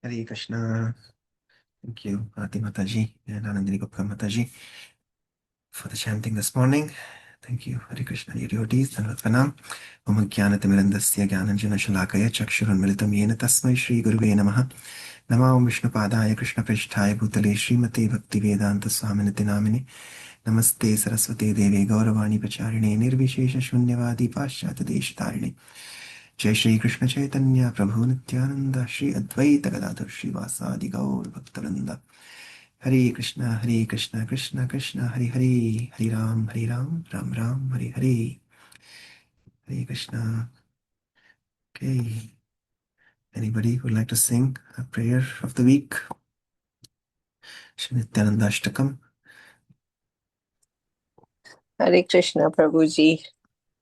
Hare Krishna. Thank you, Bharati Mataji and Anandini Gupta Mataji, for the chanting this morning. Thank you, Hare Krishna, dear devotees. Dandavat Pranam. Om Jnanatimidandasya Jnananjana Shalakaya Chakshurunmilitam Yena Tasmai Shri Guruve Namaha. Namo Om Vishnupadaya Krishna Prishthaya Bhutale Srimate Bhaktivedanta Swaminiti Namine. Namaste Saraswate Devi Gauravani Pacharine Nirvishesha Shunyavadi Paschata Deshtarine. जय श्री कृष्ण चैतन्य प्रभु नित्यानंद श्री अद्वैत गदाधर श्रीवासादि गौर भक्तवृंद हरे Krishna Krishna Krishna Hare Hare Hare Ram Ram Ram Hare Hare Hare Krishna. Okay, anybody would like to sing a prayer of the week? Shri Nityananda Ashtakam. Hare Krishna, Prabhuji.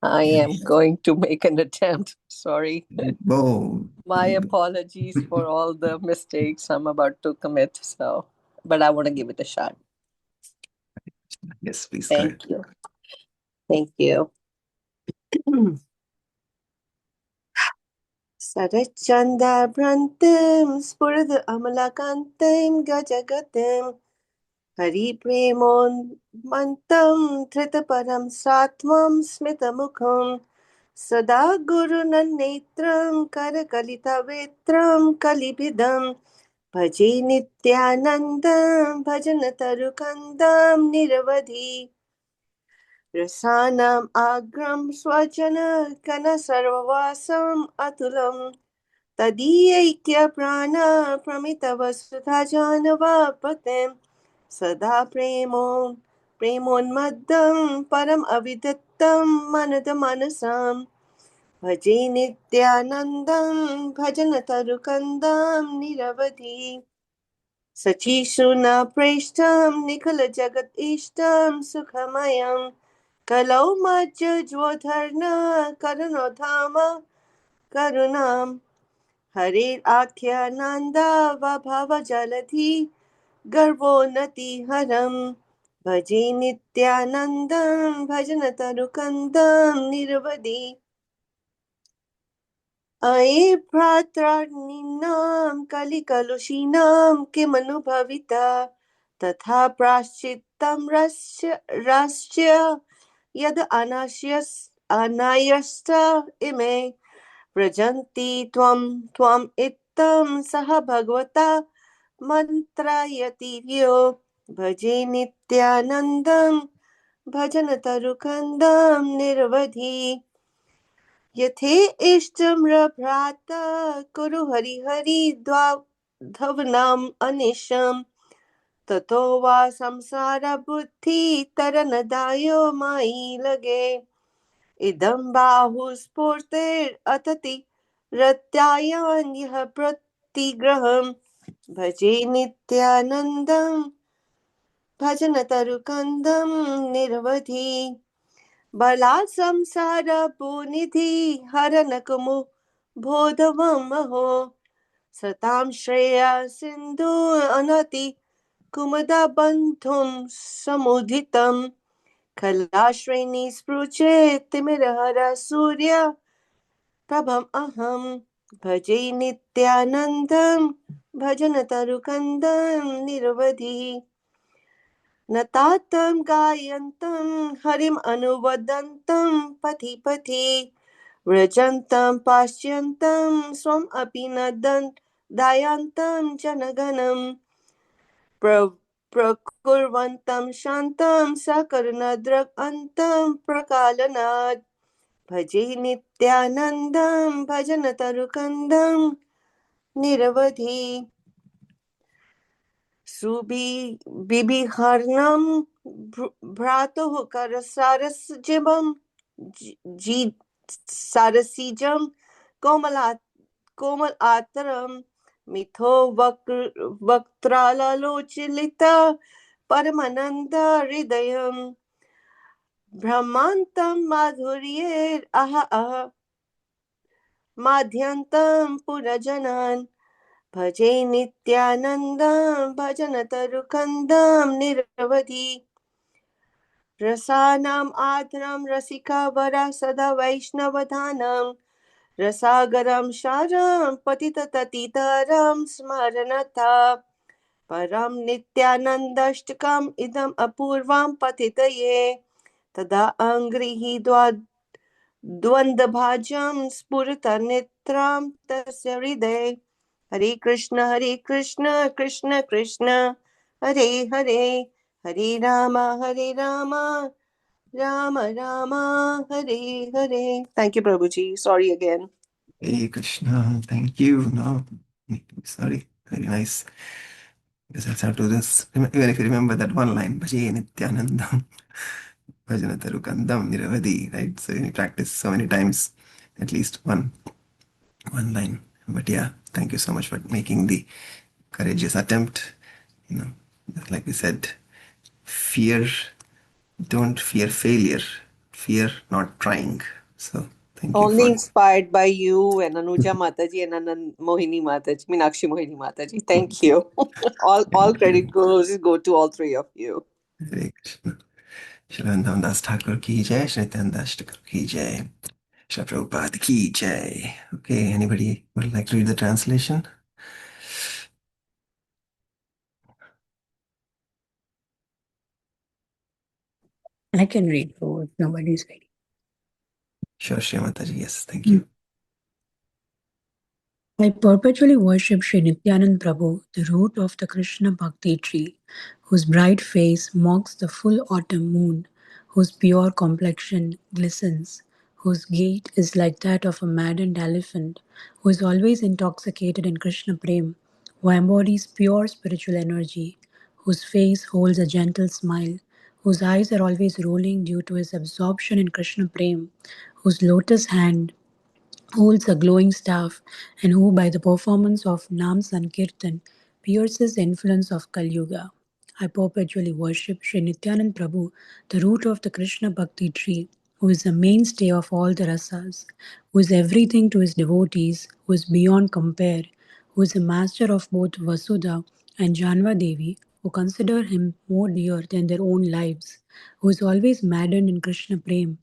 I am going to make an attempt. Sorry. Whoa. My apologies for all the mistakes I'm about to commit. But I want to give it a shot. Yes, please. Go ahead. Thank you. Thank you. Sarachanda Brantim Spurad Amalakantim Gajagatim Hari Premon Mantam Tritaparam Satvam Smitamukham Sada Guru Nanetram Karakalita Vetram Kalibidam Bhaji Nityanandam Bhajanataru Niravadhi Rasanam Agram Swajana Kana Sarvasam Atulam Tadiyaikya Prana Pramitava Sudhajanava Patem Sada Premonmaddam Param Avidattam Manada Manasam Bhaji Nityanandam Bhajanataru Niravadhi Sachishuna Preshtam Nikala Jagat Ishtam Sukhamayam Kalau Majja Jvodharna Karunodhama Karunam Harir Akhyananda Vabhava Jaladhi Garvonati Haram Bhaji Nityanandam Bhajanataru Nirvadi Aye Pratharninam Kalikalushinam Kimanubhavita Tatha Prashchittam Rasya Yad Anayasta Ime Prajanti Tvam Ittam Saha Bhagavata Mantrayati Vyo Bhaje Nityanandam Bhajanataru Nirvadhi Yathe ishtam rabhrata kuru hari hari dhavanam anisham tato va samsara buddhi taranadayo mai lage idam bahu spurter atati ratyayan yah pratigraham bhaje nityanandam bhajanataru nirvadhi Bala samsara punidhi haranakamu bodhavam aho satam shreya sindhu anati kumada bandhum samudhitam kalashreni spruche timirahara surya prabham aham bhaje nityanandam bhajanataru nirvadhi Natatam gayantam harim anuvadantam pati pati vrajantam paschyantam swam apinadan dayantam janaganam prakurvantam shantam sakarunadrak antam prakalanad bhaje nityanandam bhajanataru niravadhi Subi Bibiharnam Bhratuh Karasarasjibam Ji Sarasijam Komal Ataram Mitho Vaktralalochilita Paramananda Hridayam Brahmantam Madhuryer Aha Aha Madhyantam Purajanan Bhaje Nityanandam Bhajanataru Niravadhi Rasanam Adram Rasika Vara Sada Vaishnavadhanam रसागरं शारं पतितततितरं स्मरनता परं नित्यानन्दष्टकम् इदम् अपूर्वां पतितये तदा अङ्गृहीत्वा द्वन्द्वभाजं स्फुरतनेत्रां तस्य हृदये हरे Krishna Krishna Krishna Hare Hare Hare Ram Ram Ram Hare Hare. Thank you, Prabhuji. Sorry again. Hey Krishna, thank you. No, sorry. Very nice. Yes, let's have to this. Even if you remember that one line, Bhaje Nityanandam, Bhajana Tarukandam Niravadi, right? So you practice so many times, at least one line. But yeah, thank you so much for making the courageous attempt. You know, just like we said, fear, don't fear failure, fear not trying. So thank you Only for inspired by you and Anuja Mataji and Mohini Mataji, Meenakshi Mohini Mataji. Thank you. All thank credit you. go to all three of you. Hare Krishna. Shri Das Thakur ki jai, Shri Das Thakur ki jai, Shri Prabhupada ki jai. Okay, anybody would like to read the translation? I can read though if nobody's ready. Sure, Shri Mataji, yes, thank you. I perpetually worship Sri Nityanand Prabhu, the root of the Krishna Bhakti tree, whose bright face mocks the full autumn moon, whose pure complexion glistens, whose gait is like that of a maddened elephant, who is always intoxicated in Krishna Prem, who embodies pure spiritual energy, whose face holds a gentle smile, whose eyes are always rolling due to his absorption in Krishna Prem, whose lotus hand holds a glowing staff, and who, by the performance of Nam Sankirtan, pierces the influence of Kali Yuga. I perpetually worship Sri Nityanand Prabhu, the root of the Krishna Bhakti tree, who is the mainstay of all the rasas, who is everything to his devotees, who is beyond compare, who is the master of both Vasudha and Janva Devi, who consider him more dear than their own lives, who is always maddened in Krishna Prem,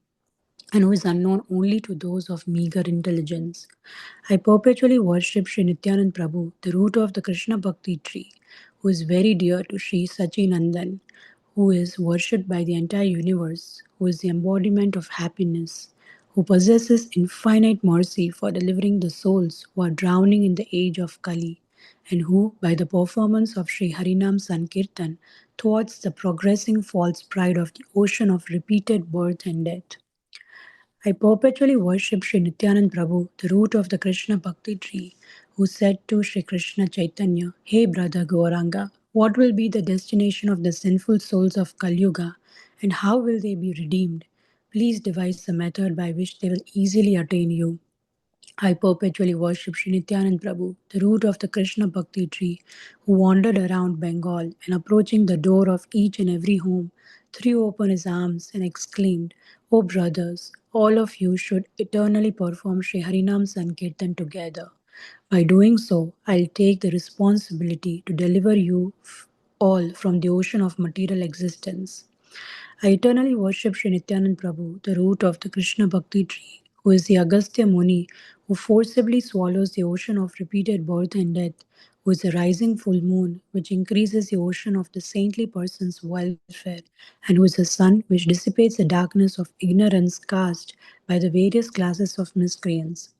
and who is unknown only to those of meager intelligence. I perpetually worship Sri Nityanand Prabhu, the root of the Krishna Bhakti tree, who is very dear to Sri Sachinandan, who is worshipped by the entire universe, who is the embodiment of happiness, who possesses infinite mercy for delivering the souls who are drowning in the age of Kali, and who, by the performance of Sri Harinam Sankirtan, thwarts the progressing false pride of the ocean of repeated birth and death. I perpetually worship Sri Nityanand Prabhu, the root of the Krishna Bhakti tree, who said to Sri Krishna Chaitanya, Hey brother Gauranga, what will be the destination of the sinful souls of Kali Yuga, and how will they be redeemed? Please devise a method by which they will easily attain you. I perpetually worship Sri Nityanand Prabhu, the root of the Krishna Bhakti tree, who wandered around Bengal and approaching the door of each and every home, threw open his arms and exclaimed, O brothers, all of you should eternally perform Sri Harinam Sankirtan together. By doing so, I'll take the responsibility to deliver you all from the ocean of material existence. I eternally worship Sri Nityanand Prabhu, the root of the Krishna Bhakti tree, who is the Agastya Muni, who forcibly swallows the ocean of repeated birth and death, who is a rising full moon, which increases the ocean of the saintly person's welfare, and who is a sun which dissipates the darkness of ignorance cast by the various classes of miscreants.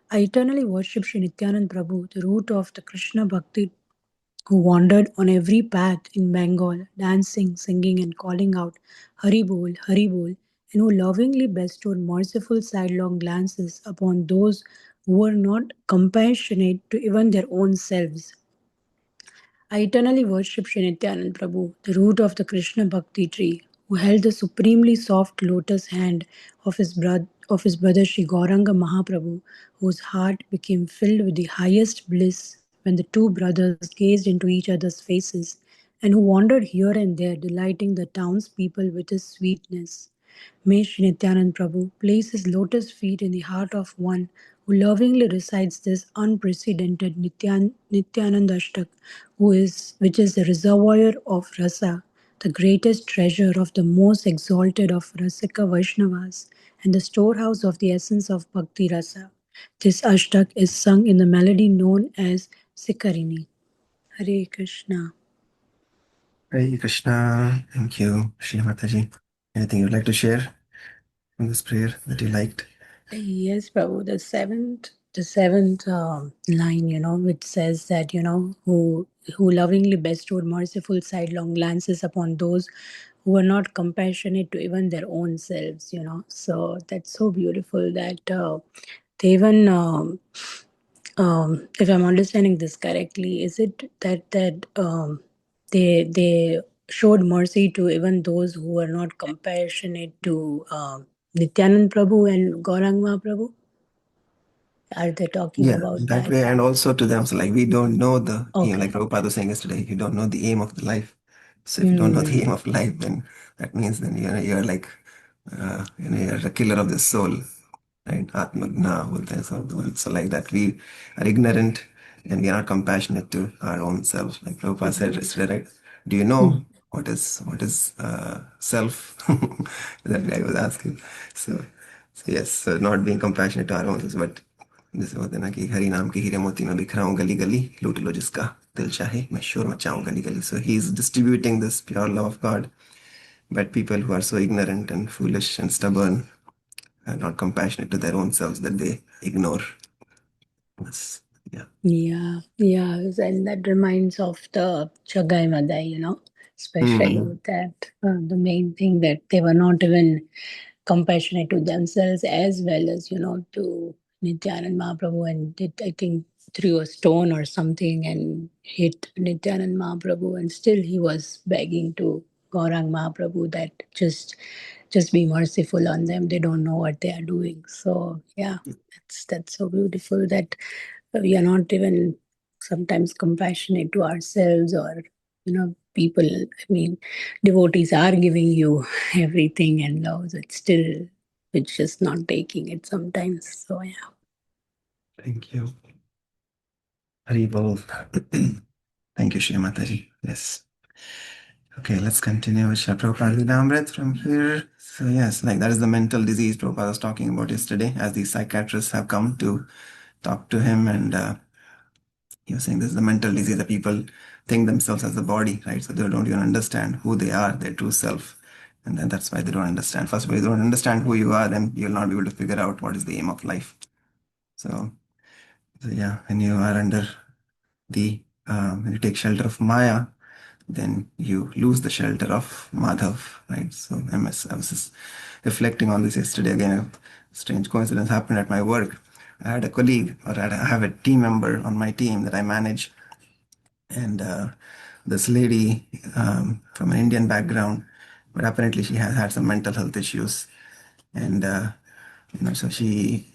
I eternally worship Sri Nityanand Prabhu, the root of the Krishna Bhakti, who wandered on every path in Bengal, dancing, singing, and calling out, Hari Bol, and who lovingly bestowed merciful sidelong glances upon those who were not compassionate to even their own selves. I eternally worship Sri Nityanand Prabhu, the root of the Krishna Bhakti tree, who held the supremely soft lotus hand of his brother Sri Gauranga Mahaprabhu, whose heart became filled with the highest bliss when the two brothers gazed into each other's faces, and who wandered here and there, delighting the townspeople with his sweetness. May Sri Nityanand Prabhu place his lotus feet in the heart of one who lovingly recites this unprecedented Nityananda Ashtak, which is the reservoir of rasa, the greatest treasure of the most exalted of Rasika Vaishnavas, and the storehouse of the essence of Bhakti Rasa. This Ashtak is sung in the melody known as Sikarini. Hare Krishna. Hare Krishna. Thank you, Shri Mataji. Anything you'd like to share from this prayer that you liked? Yes, Prabhu. The seventh line, which says that, who lovingly bestowed merciful sidelong glances upon those who were not compassionate to even their own selves, So that's so beautiful that they even, if I'm understanding this correctly, is it that they showed mercy to even those who were not compassionate to Nityanand Prabhu and Gaurang Mahaprabhu? Are they talking Yeah, about that that? way, and also to them. So, like, we don't know the aim, like Okay. Prabhupada was saying yesterday, you don't know the aim of the life. So, if you don't know the Hmm. aim of life, then that means then you're like, you're a killer of the soul, right? Atmagna, bolte hain, so like that, we are ignorant and we are not compassionate to our own self. Like Prabhupada said yesterday, right? Do you know what is self? That guy was asking. So, so yes, so not being compassionate to our own selves, but जैसे होते हैं ना कि हरि नाम के हीरे मोती में बिखराऊं गली गली लूट लो जिसका दिल चाहे मैं शोर मचाऊं गली गली. So he is distributing this pure love of God, but people who are so ignorant and foolish and stubborn are not compassionate to their own selves that they ignore us. Yeah. Yeah, yeah, and that reminds of the Chagai Madai, Mm. especially that the main thing that they were not even compassionate to themselves as well as, to Nityanand Mahaprabhu, and did, I think, threw a stone or something and hit Nityanand Mahaprabhu, and still he was begging to Gaurang Mahaprabhu that just be merciful on them. They don't know what they are doing. So yeah, that's so beautiful that we are not even sometimes compassionate to ourselves or people. I mean, devotees are giving you everything and love, it's still it's just not taking it sometimes. So yeah. Thank you. Haribol. Thank you, Shri Mataji. Yes. Okay, let's continue with Shri Prabhupada Lilamrit from here. So yes, like that is the mental disease Prabhupada was talking about yesterday, as the psychiatrists have come to talk to him, and he was saying this is the mental disease that people think themselves as the body, right? So they don't even understand who they are, their true self. And then that's why they don't understand. First of all, you don't understand who you are, then you'll not be able to figure out what is the aim of life. So, so yeah, when you are under when you take shelter of Maya, then you lose the shelter of Madhav, right? So I was just reflecting on this yesterday again. A strange coincidence happened at my work. I had a colleague, or I have a team member on my team that I manage, and this lady from an Indian background, but apparently she has had some mental health issues, and so she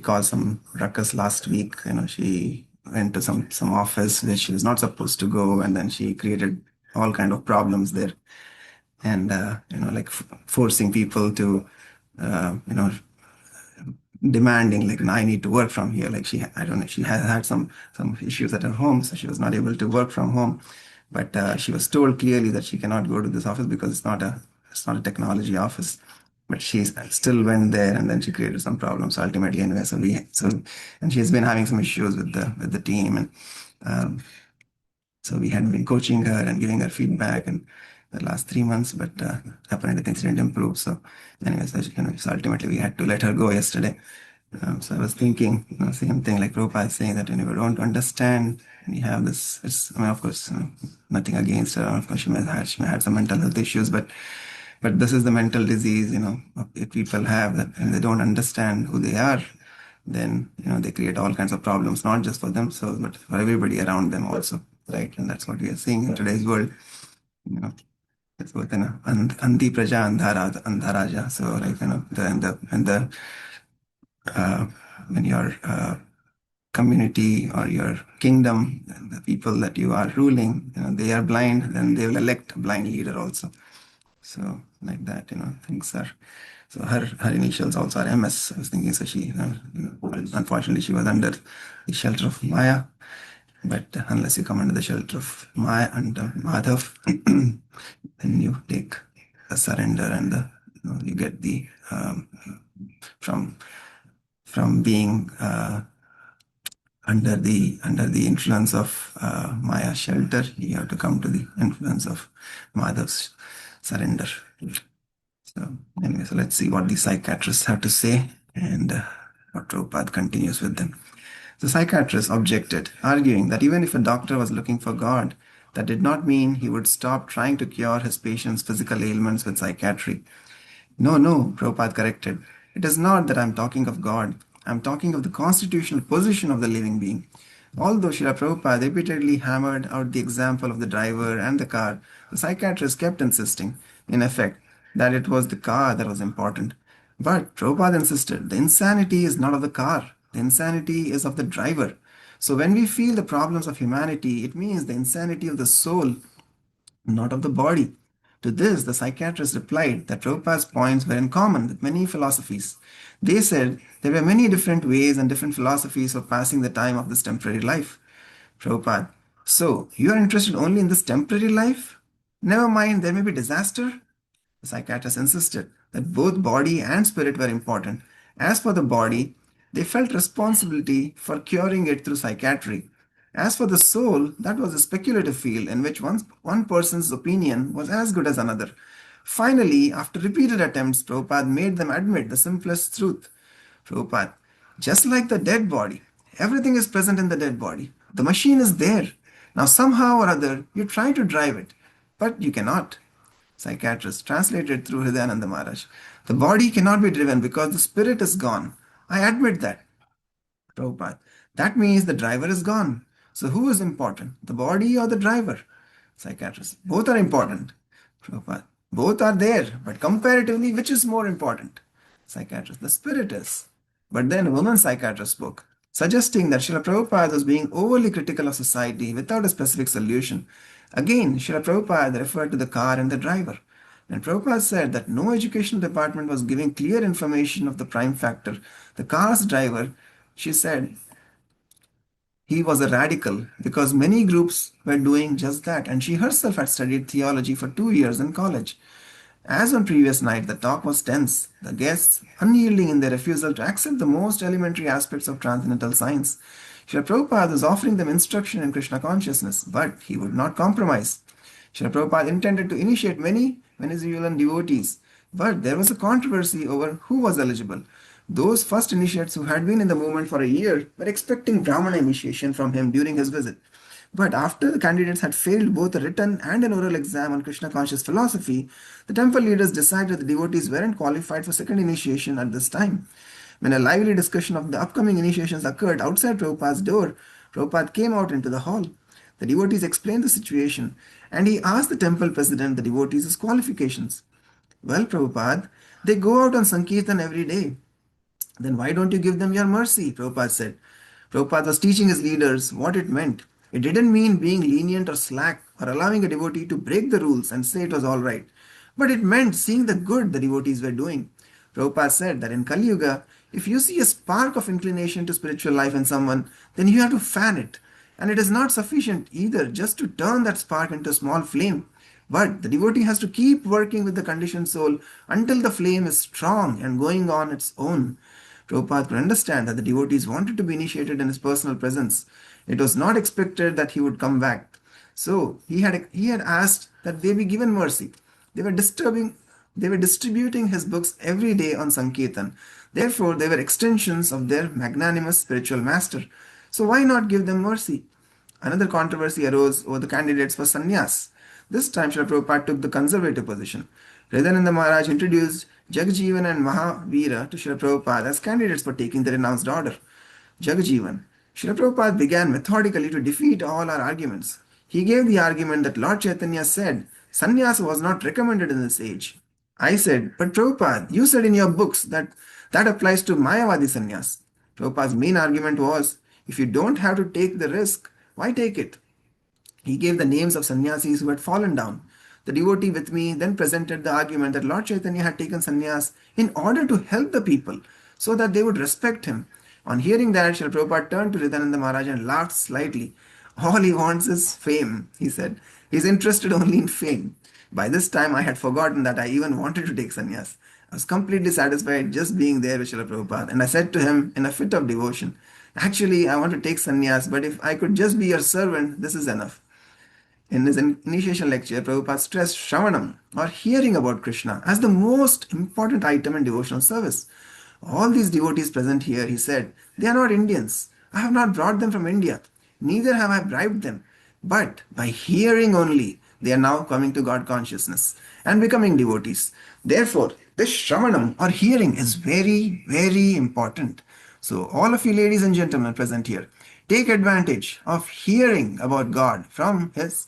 caused some ruckus last week. She went to some office where she was not supposed to go, and then she created all kind of problems there, and like forcing people to demanding, like, "No, I need to work from here." Like, I don't know, she had had some issues at her home, so she was not able to work from home. But she was told clearly that she cannot go to this office because it's not a technology office. But she still went there, and then she created some problems ultimately anyway. And she's been having some issues with the team, and um, so we had been coaching her and giving her feedback in the last 3 months, but apparently things didn't improve. So, anyways, so ultimately we had to let her go yesterday. So I was thinking, same thing like Prabhupada is saying that when you don't understand and you have this, I mean, of course, nothing against her. Of course, she may have some mental health issues, but this is the mental disease, if people have that, and they don't understand who they are, then they create all kinds of problems, not just for themselves but for everybody around them also, right? And that's what we are seeing in today's world. you know it's both andi praja andharaja. So, like, uh, when your community or your kingdom, the people that you are ruling, they are blind, then they will elect a blind leader also. So, like that, things are. So her initials also are MS. I was thinking, so she, unfortunately, she was under the shelter of Maya. But unless you come under the shelter of Maya and Madhav, then you take a surrender, and you get the from from being under the influence of Maya's shelter, you have to come to the influence of Madhav's surrender. So anyway, so let's see what the psychiatrists have to say and what Prabhupada continues with them. The psychiatrist objected, arguing that even if a doctor was looking for God, that did not mean he would stop trying to cure his patient's physical ailments with psychiatry. No, no, Prabhupada corrected. It is not that I'm talking of God. I'm talking of the constitutional position of the living being. Although Srila Prabhupada repeatedly hammered out the example of the driver and the car, the psychiatrist kept insisting, in effect, that it was the car that was important. But Prabhupada insisted the insanity is not of the car, the insanity is of the driver. So when we feel the problems of humanity, it means the insanity of the soul, not of the body. To this, the psychiatrist replied that Prabhupada's points were in common with many philosophies. They said there were many different ways and different philosophies of passing the time of this temporary life. Prabhupada, so you are interested only in this temporary life? Never mind, there may be disaster. The psychiatrist insisted that both body and spirit were important. As for the body, they felt responsibility for curing it through psychiatry. As for the soul, that was a speculative field in which one person's opinion was as good as another. Finally, after repeated attempts, Prabhupada made them admit the simplest truth. Prabhupada, just like the dead body, everything is present in the dead body. The machine is there. Now, somehow or other, you try to drive it, but you cannot. Psychiatrist translated through Hridayananda Maharaj. The body cannot be driven because the spirit is gone. I admit that. Prabhupada. That means the driver is gone. So who is important, the body or the driver? Psychiatrist. Both are important. Prabhupada. Both are there, but comparatively, which is more important? Psychiatrist. The spirit is. But then a woman psychiatrist spoke, suggesting that Srila Prabhupada was being overly critical of society without a specific solution. Again, Srila Prabhupada referred to the car and the driver. And Prabhupada said that no educational department was giving clear information of the prime factor. The car's driver, she said, he was a radical because many groups were doing just that, and she herself had studied theology for 2 years in college. As on previous night, the talk was tense, the guests unyielding in their refusal to accept the most elementary aspects of transcendental science. Srila Prabhupada was offering them instruction in Krishna consciousness, but he would not compromise. Srila Prabhupada intended to initiate many Venezuelan devotees, but there was a controversy over who was eligible. Those first initiates who had been in the movement for a year were expecting Brahmana initiation from him during his visit. But after the candidates had failed both a written and an oral exam on Krishna conscious philosophy, the temple leaders decided the devotees weren't qualified for second initiation at this time. When a lively discussion of the upcoming initiations occurred outside Prabhupada's door, Prabhupada came out into the hall. The devotees explained the situation, and he asked the temple president the devotees' qualifications. Well, Prabhupada, they go out on Sankirtan every day. Then why don't you give them your mercy? Prabhupada said. Prabhupada was teaching his leaders what it meant. It didn't mean being lenient or slack or allowing a devotee to break the rules and say it was all right. But it meant seeing the good the devotees were doing. Prabhupada said that in Kali Yuga, if you see a spark of inclination to spiritual life in someone, then you have to fan it. And it is not sufficient either just to turn that spark into a small flame. But the devotee has to keep working with the conditioned soul until the flame is strong and going on its own. Prabhupada could understand that the devotees wanted to be initiated in his personal presence. It was not expected that he would come back. So he had asked that they be given mercy. They were distributing his books every day on Sankirtan. Therefore, they were extensions of their magnanimous spiritual master. So why not give them mercy? Another controversy arose over the candidates for sannyas. This time, Srila Prabhupada took the conservative position. Hridayananda Maharaj introduced Jagjivan and Mahavira to Srila Prabhupada as candidates for taking the renounced order. Jagjivan. Srila Prabhupada began methodically to defeat all our arguments. He gave the argument that Lord Chaitanya said sannyasa was not recommended in this age. I said, but Prabhupada, you said in your books that applies to Mayavadi sannyas. Prabhupada's main argument was, if you don't have to take the risk, why take it? He gave the names of sannyasis who had fallen down. The devotee with me then presented the argument that Lord Chaitanya had taken sannyas in order to help the people so that they would respect him. On hearing that, Srila Prabhupada turned to Hridayananda Maharaj and laughed slightly. All he wants is fame, he said. He's interested only in fame. By this time, I had forgotten that I even wanted to take sannyas. I was completely satisfied just being there with Srila Prabhupada. And I said to him in a fit of devotion, actually, I want to take sannyas, but if I could just be your servant, this is enough. In his initiation lecture, Prabhupada stressed Shravanam, or hearing about Krishna, as the most important item in devotional service. All these devotees present here, he said, they are not Indians. I have not brought them from India. Neither have I bribed them. But by hearing only, they are now coming to God consciousness and becoming devotees. Therefore, this Shravanam or hearing is very, very important. So, all of you ladies and gentlemen present here, take advantage of hearing about God from this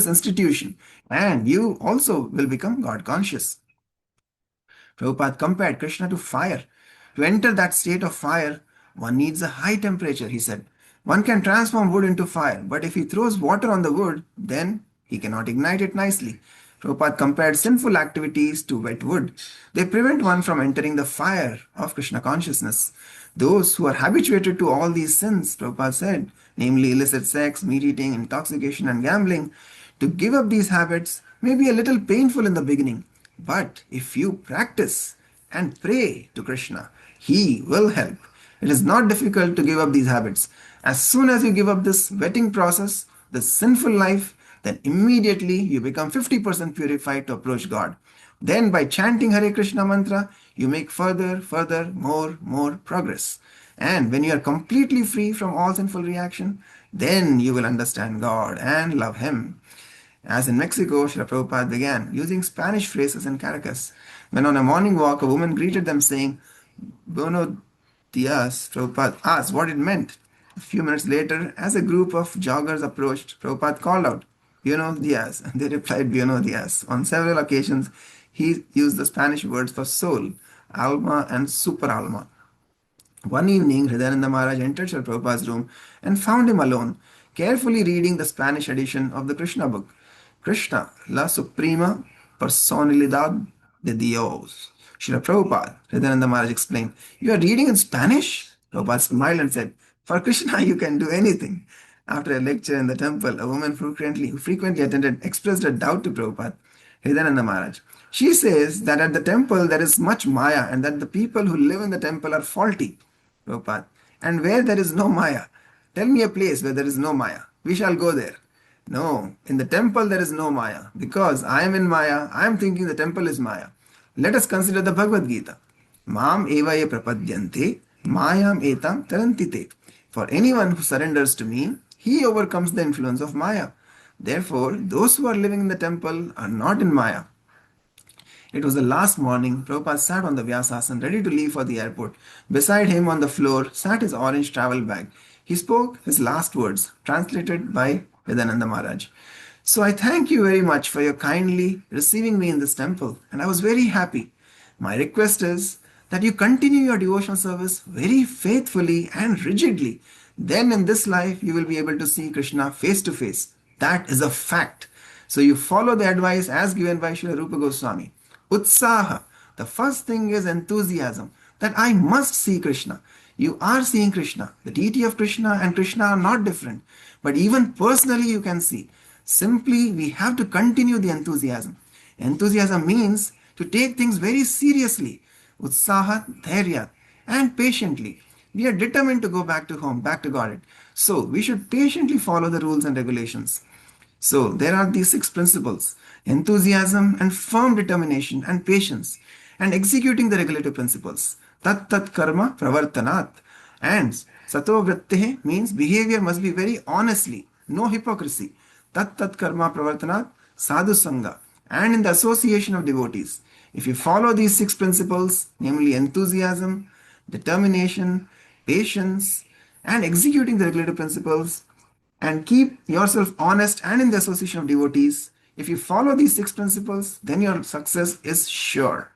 institution, and you also will become God conscious. Prabhupada compared Krishna to fire. To enter that state of fire, one needs a high temperature, he said. One can transform wood into fire, but if he throws water on the wood, then he cannot ignite it nicely. Prabhupada compared sinful activities to wet wood. They prevent one from entering the fire of Krishna consciousness. Those who are habituated to all these sins, Prabhupada said, namely illicit sex, meat eating, intoxication, and gambling, to give up these habits may be a little painful in the beginning. But if you practice and pray to Krishna, He will help. It is not difficult to give up these habits. As soon as you give up this vetting process, this sinful life, then immediately you become 50% purified to approach God. Then by chanting Hare Krishna mantra, you make further, more progress. And when you are completely free from all sinful reaction, then you will understand God and love Him. As in Mexico, Srila Prabhupada began using Spanish phrases in Caracas. When on a morning walk, a woman greeted them saying, Buenos dias, Prabhupada asked what it meant. A few minutes later, as a group of joggers approached, Prabhupada called out, Buenos dias. And they replied, Buenos dias. On several occasions, he used the Spanish words for soul, alma, and super alma. One evening, Hridayananda Maharaj entered Srila Prabhupada's room and found him alone, carefully reading the Spanish edition of the Krishna book. Krishna, la suprema personalidad de Dios. Srila Prabhupada, Hridayananda Maharaj explained, you are reading in Spanish? Prabhupada smiled and said, for Krishna you can do anything. After a lecture in the temple, a woman who frequently attended expressed a doubt to Prabhupada, Hridayananda Maharaj. She says that at the temple there is much Maya and that the people who live in the temple are faulty. Prabhupada. And where there is no Maya? Tell me a place where there is no Maya. We shall go there. No, in the temple there is no Maya. Because I am in Maya, I am thinking the temple is Maya. Let us consider the Bhagavad Gita. Mam eva ye prapadyante, mayam etam tarantite. For anyone who surrenders to me, he overcomes the influence of Maya. Therefore, those who are living in the temple are not in Maya. It was the last morning. Prabhupada sat on the Vyasasan ready to leave for the airport. Beside him on the floor sat his orange travel bag. He spoke his last words, translated by Vedananda Maharaj. So I thank you very much for your kindly receiving me in this temple, and I was very happy. My request is that you continue your devotional service very faithfully and rigidly. Then in this life you will be able to see Krishna face to face. That is a fact. So you follow the advice as given by Srila Rupa Goswami. Utsaha. The first thing is enthusiasm that I must see Krishna. You are seeing Krishna. The deity of Krishna and Krishna are not different. But even personally you can see. Simply we have to continue the enthusiasm. Enthusiasm means to take things very seriously. Utsaha, dhairya, and patiently. We are determined to go back to home, back to God. So we should patiently follow the rules and regulations. So there are these 6 principles: enthusiasm and firm determination and patience, and executing the regulative principles. Tat tat karma pravartanat. And sato vrittehe means behavior must be very honestly, no hypocrisy. Tat tat karma pravartanat sadhu sangha, and in the association of devotees. If you follow these 6 principles, namely enthusiasm, determination, patience, and executing the regulative principles, and keep yourself honest and in the association of devotees, if you follow these 6 principles, then your success is sure.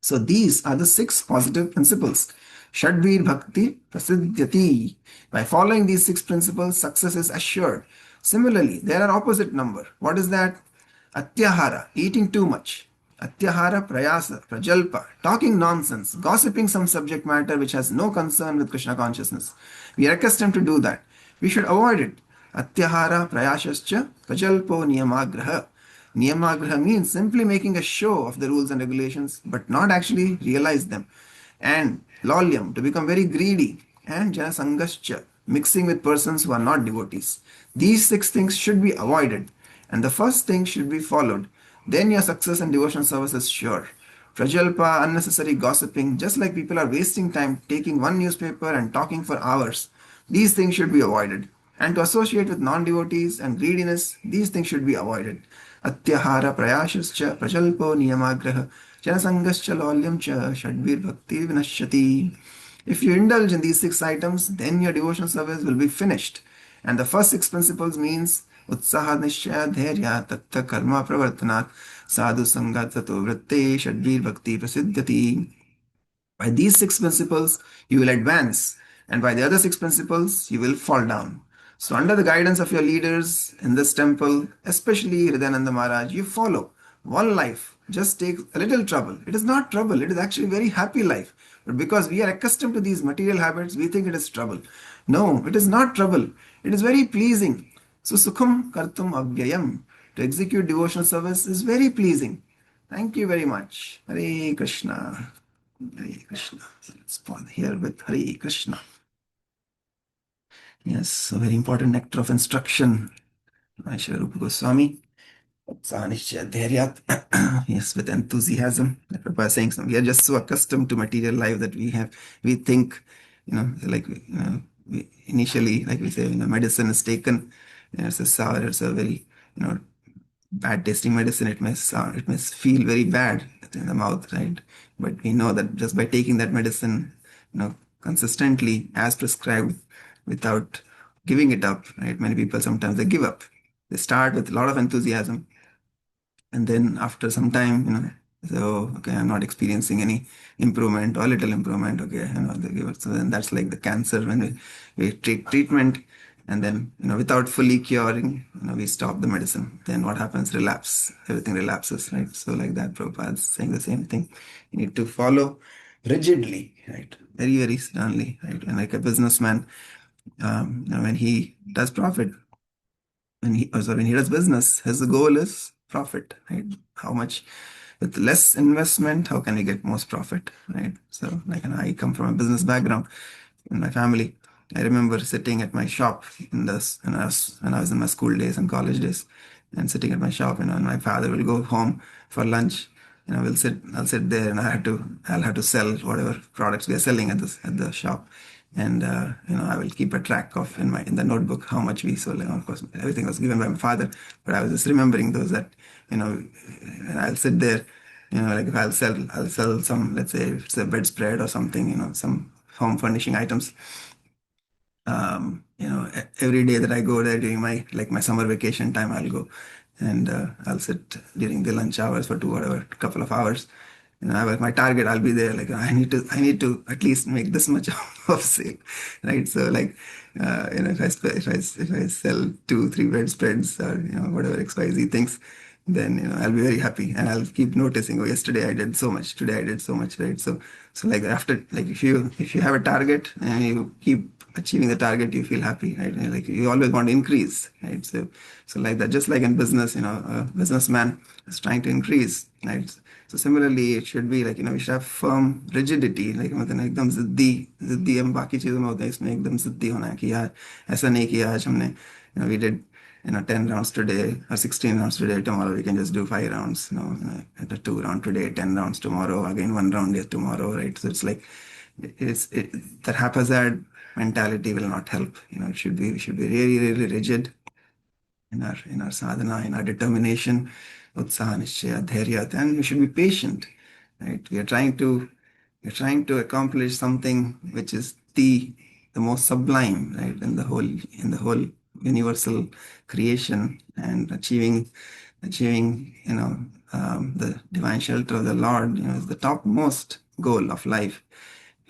So these are the 6 positive principles. Shadvir Bhakti Prasiddhyati. By following these 6 principles, success is assured. Similarly, there are opposite number. What is that? Atyahara, eating too much. Atyahara Prayasa, Prajalpa, talking nonsense, gossiping some subject matter which has no concern with Krishna consciousness. We are accustomed to do that. We should avoid it. Atyahara Prayasascha Prajalpo Niyamagraha. Niyamagraha means simply making a show of the rules and regulations, but not actually realize them. And Lolyam, to become very greedy. And Janasangascha, mixing with persons who are not devotees. These six things should be avoided, and the first thing should be followed. Then your success and devotion service is sure. Prajalpa, unnecessary gossiping, just like people are wasting time taking one newspaper and talking for hours. These things should be avoided. And to associate with non-devotees and greediness, these things should be avoided. Atyahara prayashascha prajalpo niyamagraha janasangascha lolyam cha shadvir bhakti vinashyati. If you indulge in these six items, then your devotional service will be finished. And the first six principles means उत्साह निश्चय धैर्य तत्थ कर्म प्रवर्तनात् साधु संगात ततो वृत्ते षड्वीर भक्ति प्रसिद्ध्यति. By these six principles, you will advance, and by the other six principles, you will fall down. So, under the guidance of your leaders in this temple, especially Hridayananda Maharaj, you follow one life. Just take a little trouble. It is not trouble, it is actually a very happy life. But because we are accustomed to these material habits, we think it is trouble. No, it is not trouble. It is very pleasing. So, Sukham Kartum Avyayam. To execute devotional service is very pleasing. Thank you very much. Hare Krishna. Hare Krishna. Let's pause here with Hare Krishna. Yes, a very important nectar of instruction by Sri Rupa Goswami. Utsahanishya Dhairyat. Yes, with enthusiasm. Like Prabhupada is saying, we are just so accustomed to material life that we think, like, initially, like we say, medicine is taken, it's a sour, it's a very, bad tasting medicine. It may sound, it may feel very bad in the mouth, right? But we know that just by taking that medicine, consistently as prescribed, without giving it up, right? Many people sometimes they give up. They start with a lot of enthusiasm, and then after some time, so okay, I'm not experiencing any improvement or little improvement. Okay, they give up. So then that's like the cancer when we take treatment, and then without fully curing, we stop the medicine. Then what happens? Relapse. Everything relapses, right? So like that, Prabhupada is saying the same thing. You need to follow rigidly, right? Very very sternly, right? And like a businessman, when he does profit, when he does business, his goal is profit, right? How much with less investment, how can we get most profit, right? So like, I come from a business background in my family. I remember sitting at my shop in this, when I was in my school days and college days, and sitting at my shop, and my father will go home for lunch. I'll sit there, and I'll have to sell whatever products we are selling at the shop, and I will keep a track of in the notebook how much we sold. And of course, everything was given by my father, but I was just remembering those that and I'll sit there, like if I'll sell some, let's say it's a bedspread or something, some home furnishing items. Every day that I go there during my summer vacation time, I'll go and I'll sit during the lunch hours for couple of hours. My target, I'll be there. Like I need to at least make this much of sale, right? So like, if I sell 2, 3 bedspreads or whatever XYZ things, then I'll be very happy, and I'll keep noticing. Oh, yesterday I did so much. Today I did so much, right? So like after, like if you have a target and you keep achieving the target, you feel happy, right? And like you always want to increase, right? So like that, just like in business, a businessman is trying to increase, right? So similarly, it should be like, we should have firm rigidity, like मतलब एकदम जिद्दी हम बाकी चीजों में होते हैं, इसमें एकदम जिद्दी होना है कि यार ऐसा नहीं किया आज हमने, we did 10 rounds today or 16 rounds today, tomorrow we can just do 5 rounds, at a 2 round today, 10 rounds tomorrow, again 1 round tomorrow, right? So it's like, that haphazard mentality will not help. It should be, we should be really, really rigid in our sadhana, in our determination, utsaha, nishchaya, dhairyat, and we should be patient, right? We're trying to accomplish something which is the most sublime, right, in the whole universal creation, and achieving the divine shelter of the Lord, is the topmost goal of life.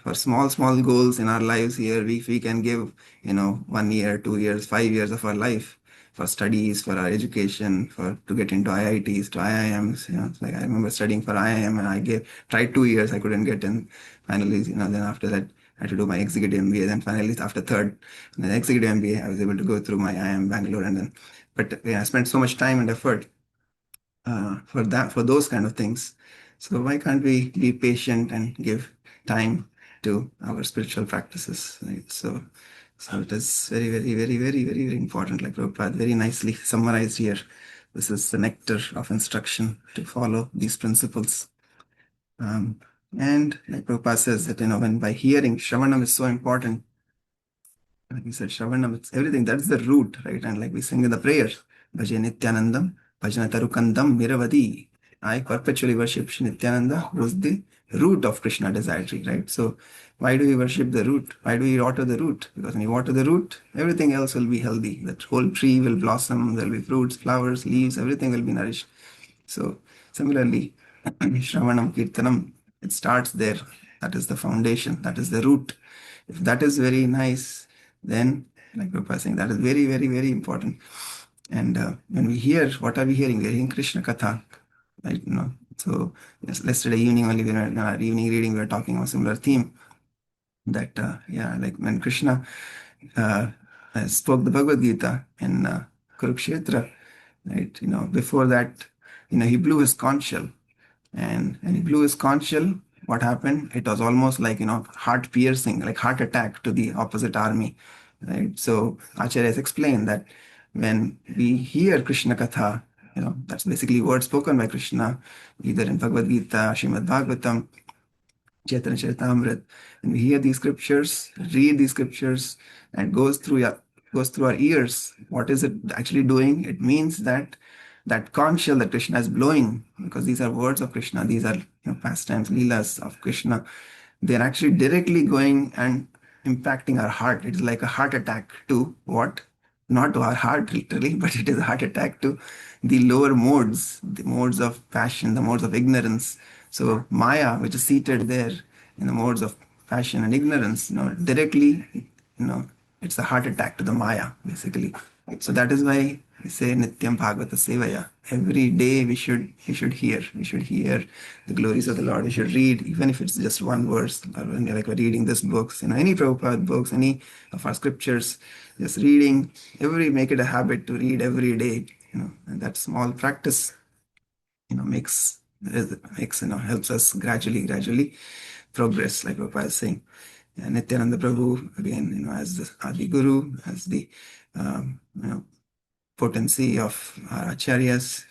For small goals in our lives here, we can give 1 year, 2 years, 5 years of our life for studies, for our education, for to get into IITs, to IIMs. It's like I remember studying for IIM, and I tried 2 years, I couldn't get in. Finally, then after that, I had to do my executive MBA. Then finally, after third, the executive MBA, I was able to go through my IIM Bangalore, and then, but I spent so much time and effort for those kind of things. So why can't we be patient and give time to our spiritual practices, right? So it is very, very, very, very, very, very important, like Prabhupada very nicely summarized here. This is the nectar of instruction to follow these principles. And like Prabhupada says that, when by hearing, Shravanam is so important. Like we said, Shravanam, it's everything. That's the root, right? And like we sing in the prayer, Bhaja Nityanandam, Bhajana Tarukandam, Miravadi. I perpetually worship Shri Nityananda, who's the root of Krishna desire tree, right? So why do we worship the root? Why do we water the root? Because when you water the root, everything else will be healthy. That whole tree will blossom, there'll be fruits, flowers, leaves, everything will be nourished. So similarly, Shravanam, Kirtanam, it starts there. That is the foundation. That is the root. If that is very nice, then, like Prabhupada was saying, that is very, very, very important. And when we hear, what are we hearing? We're hearing Krishna Katha, right? So yesterday evening, only in our evening reading, we were talking on a similar theme. That like when Krishna spoke the Bhagavad Gita in Kurukshetra, right? Before that, he blew his conch shell, and when he blew his conch shell, what happened? It was almost like, heart piercing, like heart attack to the opposite army, right? So Acharyas explained that when we hear Krishna Katha, that's basically words spoken by Krishna, either in Bhagavad Gita, Srimad Bhagavatam, Chaitanya Charitamrita, and we hear these scriptures, read these scriptures, and goes through our ears. What is it actually doing? It means that that conch shell that Krishna is blowing, because these are words of Krishna, these are pastimes, leelas of Krishna. They're actually directly going and impacting our heart. It's like a heart attack to what? Not to our heart literally, but it is a heart attack to the lower modes, the modes of passion, the modes of ignorance. So Maya, which is seated there in the modes of passion and ignorance, directly, it's a heart attack to the Maya, basically. So that is why we say Nityam Bhagavata Sevaya. Every day we should hear. We should hear the glories of the Lord. We should read, even if it's just one verse. Or when like we're reading this books, any Prabhupada books, any of our scriptures, just reading. Make it a habit to read every day. And that small practice, helps us gradually progress, like Prabhupada is saying. And Nityananda Prabhu, again, as the Adi Guru, as the potency of our acharyas,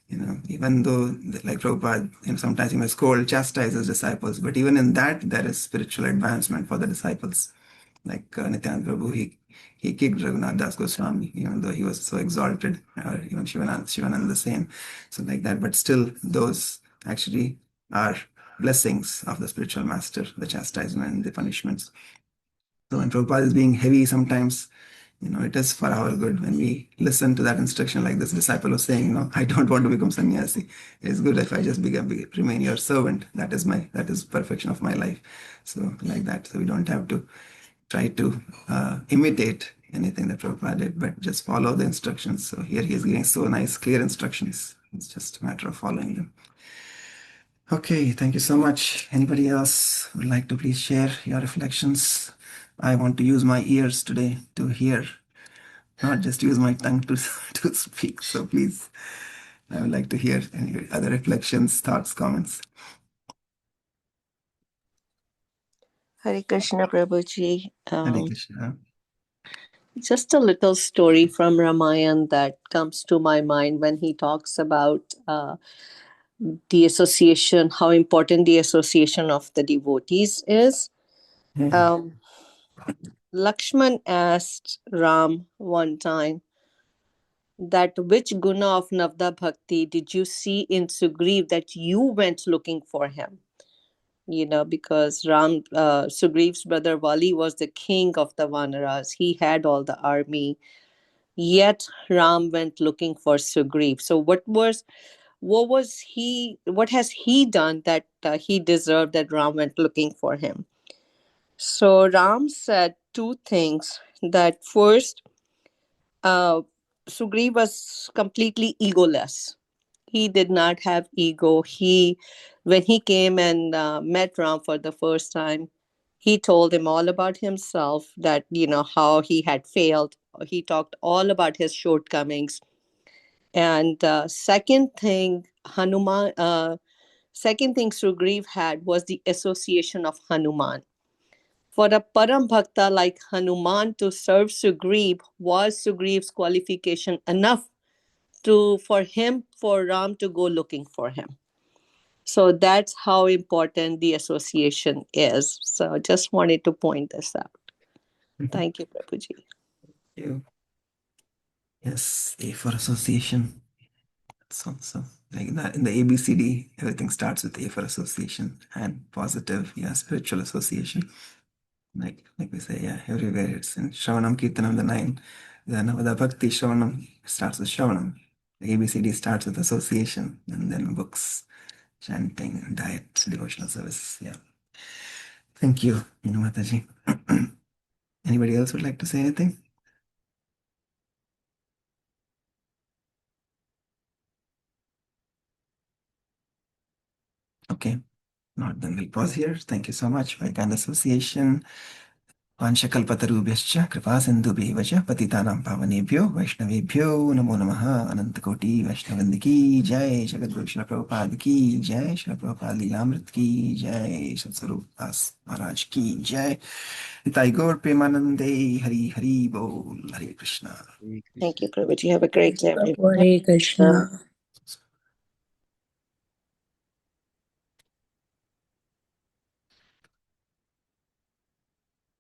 even though, like Prabhupada, sometimes he may scold, chastise his disciples, but even in that, there is spiritual advancement for the disciples. Like Nityananda Prabhu, he kicked Raghunath Das Goswami, even though he was so exalted, or even Shivananda the same. So like that, but still, those actually are blessings of the spiritual master, the chastisement, the punishments. So when Prabhupada is being heavy sometimes, it is for our good when we listen to that instruction, like this disciple was saying, I don't want to become sannyasi. It's good if I just remain your servant. That is perfection of my life. So like that. So we don't have to try to imitate anything that Prabhupada did, but just follow the instructions. So here he is giving so nice, clear instructions. It's just a matter of following them. Okay, thank you so much. Anybody else would like to please share your reflections? I want to use my ears today to hear, not just use my tongue to, to speak. So please, I would like to hear any other reflections, thoughts, comments. Hare Krishna Prabhuji. Hare Krishna. Just a little story from Ramayana that comes to my mind when he talks about the association, how important the association of the devotees is. Lakshman asked Ram one time that which guna of Navda Bhakti did you see in Sugriv that you went looking for him? Because Sugriv's brother Vali was the king of the Vanaras. He had all the army. Yet Ram went looking for Sugriv. So what has he done that he deserved that Ram went looking for him? So Ram said two things. That first, Sugriv was completely egoless. He did not have ego. When he came and met Ram for the first time, he told him all about himself, that how he had failed. He talked all about his shortcomings. And second thing Sugriv had was the association of Hanuman. For a Param Bhakta like Hanuman to serve Sugriv was Sugriv's qualification enough for Ram to go looking for him. So that's how important the association is. So just wanted to point this out. Thank you, Prabhuji. Thank you. Yes, A for association. So like that in the ABCD, everything starts with A for association and positive, spiritual association. Like we say, everywhere it's in Shravanam Kirtanam, the 9. The Navada Bhakti Shravanam starts with Shravanam. The ABCD starts with association, and then books, chanting, and diet, devotional service. Yeah. Thank you, Mataji. Anybody else would like to say anything? Okay. Not then we'll pause here. Thank you so much for your kind association. वांशकल्पतरुभ्यश्च कृपासिन्धुभ्यैव च पतितानां पावनेभ्यो वैष्णवेभ्यो नमो नमः अनन्तकोटि वैष्णववृन्द की जय जगद्गुरु श्रील प्रभुपाद की जय श्रील प्रभुपाद लीलामृत की जय सत्स्वरूप दास महाराज की जय निताई गौर प्रेमानंदे हरि हरि बोल हरे Krishna Thank you, Prabhuji. Have a great day, everyone. Hare Krishna.